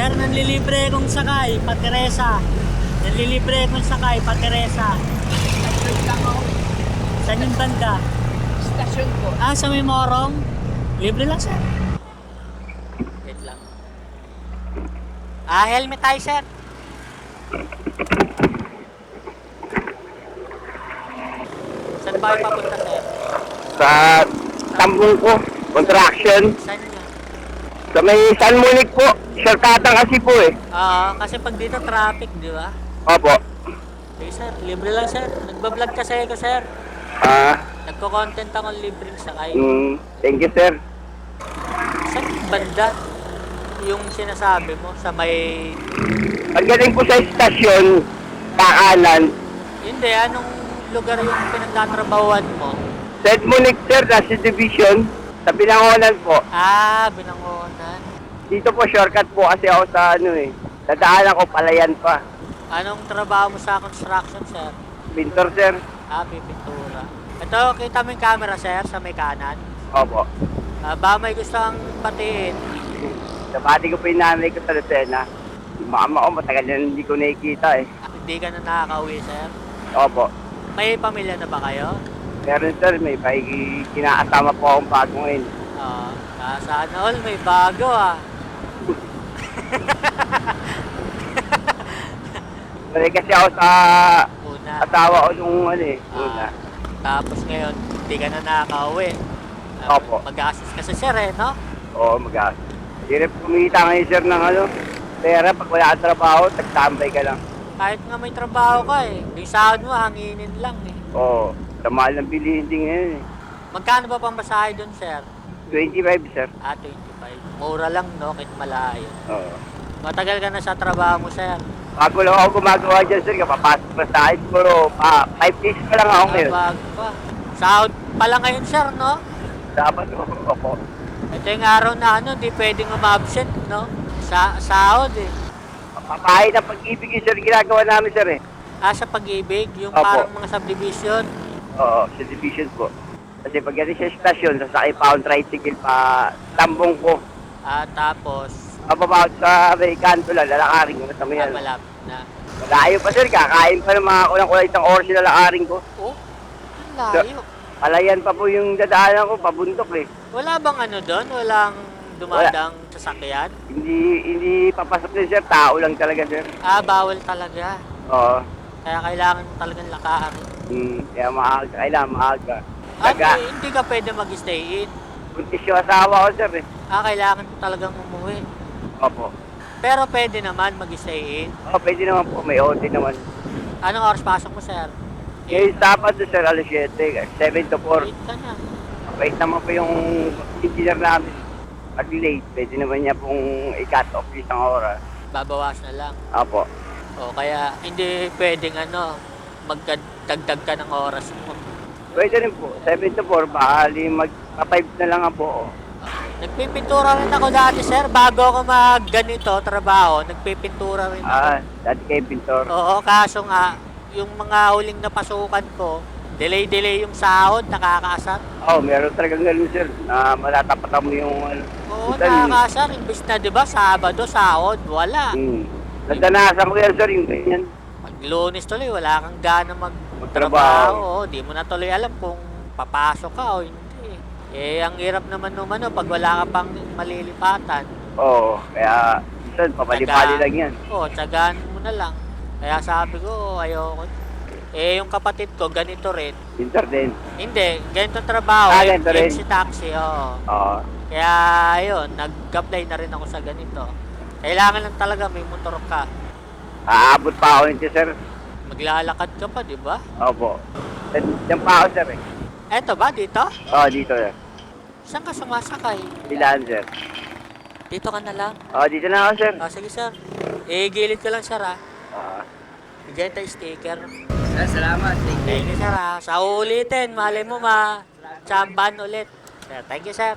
Sir, nanlilibre kong sakay, Pateresa. Nanlilibre kong sakay, Pateresa. Station lang ako. Saan yung banda? Station po. Ah, sa may Morong? Libre lang, sir. Wait lang. Ah, helmet tayo, sir. Saan ba kayo papunta, sir? Sa tambong ko, contraction. Saan yun? Sa may San Monique po, shortcutang kasi po eh. Kasi pag dito traffic, di ba? Opo. Okay, sir. Libre lang, sir. Nagbablog kasi ako, sir. Nagko-content ako libreng sakay. Thank you, sir. Saan yung banda? Yung sinasabi mo sa may... Pagdating po sa estasyon, kakanan, Hindi, anong lugar yung pinagtatrabahuan mo? San Monique, sir, nasa division, sa Binangonan po. Ah, Binangonan. Dito po, shortcut po kasi ako sa ano eh. Dadaanan ko, palayan pa. Anong trabaho mo sa construction, sir? Pintor, sir. Ah, pipintura. Ito, kita mo yung camera, sir, sa may kanan. Opo. Ba may gusto kang batiin? Nabati ko po yung nanay ko sa Lucena. Yung mama ko, matagal na hindi ko nakikita eh. Hindi ka na nakakauwi, sir? Opo. May pamilya na ba kayo? Meron, sir, may kinakasama po akong bago ngayon. Sana all, may bago ah. Balik kasi ako sa Una. asawa ko nung ano eh. Una. Tapos ngayon, hindi ka na nakakauwi. Opo. Mag-assist ka sa sir eh, no? Oo, mag-aas. Hirap kumita ngayon, sir, ng ano, pera. Pag wala kang trabaho, tagtambay ka lang. Kahit nga may trabaho ka eh. Yung sahod mo, hanginin lang eh. Oo, sa mahal ng bilihin din ngayon eh. Magkano ba pamasahe doon, sir? 25, sir. 25. Mura lang, no? Kahit malayo. Oo. Matagal ka na sa trabaho mo, sir. Bago lang ako gumagawa dyan, sir, kapapasok pa sa akin, pero 5 days pa lang ako ngayon. Bago pa. Sahod pala ngayon, sir, no? Dapat ako. Ito yung araw na ano, di pwedeng umabsent, no? Sahod eh. Papahay na pag-ibig yung sir ginagawa namin, sir eh. Sa pag-ibig, yung Opo. parang mga subdivision. Oo, sa division po. Kasi pag galing sa estasyon, sasakay pa akong tricycle pa tambong ko. Tapos, Mababawat sa may kanto lang, lalakarin ko. Masama yan. malapit na. Malayo pa, sir. Kakain pa ng mga kulang-kulang isang oras yung lalakarin ko. Oh, ang layo. Palayan pa po yung dadaanan ko, pabundok eh. Wala bang ano doon? Walang dumadang sasakyan? Hindi papasok din, sir. Tao lang talaga, sir. Bawal talaga. Oo. Kaya kailangan mo talagang lakarin. Kaya maaga. Kailangan maaga. At Taga, hindi ka pwede mag-stay in. buntis yung asawa ko, sir eh. Kailangan mo talagang umuwi. Opo. Pero pwede naman mag-stay in. Pwede naman po. May OT naman. Anong oras pasok mo, sir? Ngayon, Sabado, sir, alas 7. 7 to 4. 8 ka na. Wait naman po yung engineer namin. Pag late, pwede naman niya pong i-cut off isang oras. Babawas na lang. Opo. Kaya hindi pwedeng magdagdag ka ng oras mo. Pwede rin po. 7 to 4, bali magpa-5 na lang po. Nagpipintura rin ako dati, sir. Bago ako ganito trabaho, nagpipintura rin ako. Dati kayo pintor. Oo, kaso nga, yung mga huling napasukan ko, delay yung sahod, nakakaasar. Meron talagang ganun, sir, na matatapatan mo yung Oo, nakakaasar. Imbis na, di ba, Sabado, sahod, wala. Nadanasan ko yan, sir, yung ganyan. Pag Lunes tuloy, wala kang gana Magtrabaho. magtrabaho. Di mo na tuloy alam kung papasok ka o hindi. Ang hirap naman pag wala ka pang malilipatan. Oo, kaya minsan papalipali lang yan. Tsagaan mo na lang. Kaya sabi ko, ayoko. Yung kapatid ko, ganito rin. Pintor din. Hindi, ganito trabaho. Ganito rin. MC taxi, oo. Oo. Kaya, ayun, nag-apply na rin ako sa ganito. Kailangan lang talaga may motor ka. Aabot pa ako nito, sir. Maglalakad ka pa, di ba? Opo. Diyan pa ako, sir eh. Eto ba, dito? Oo, dito, sir. Saan ka sumasakay? Dilaan, sir. Dito ka na lang. Dito na ako, sir. Sige, sir. Gilid ka lang, sir, ha? Ah. Bigyan tayo sticker. Salamat. Thank you, sir, ha? Sa ulitin, malay mo, chamban ulit. Thank you, sir.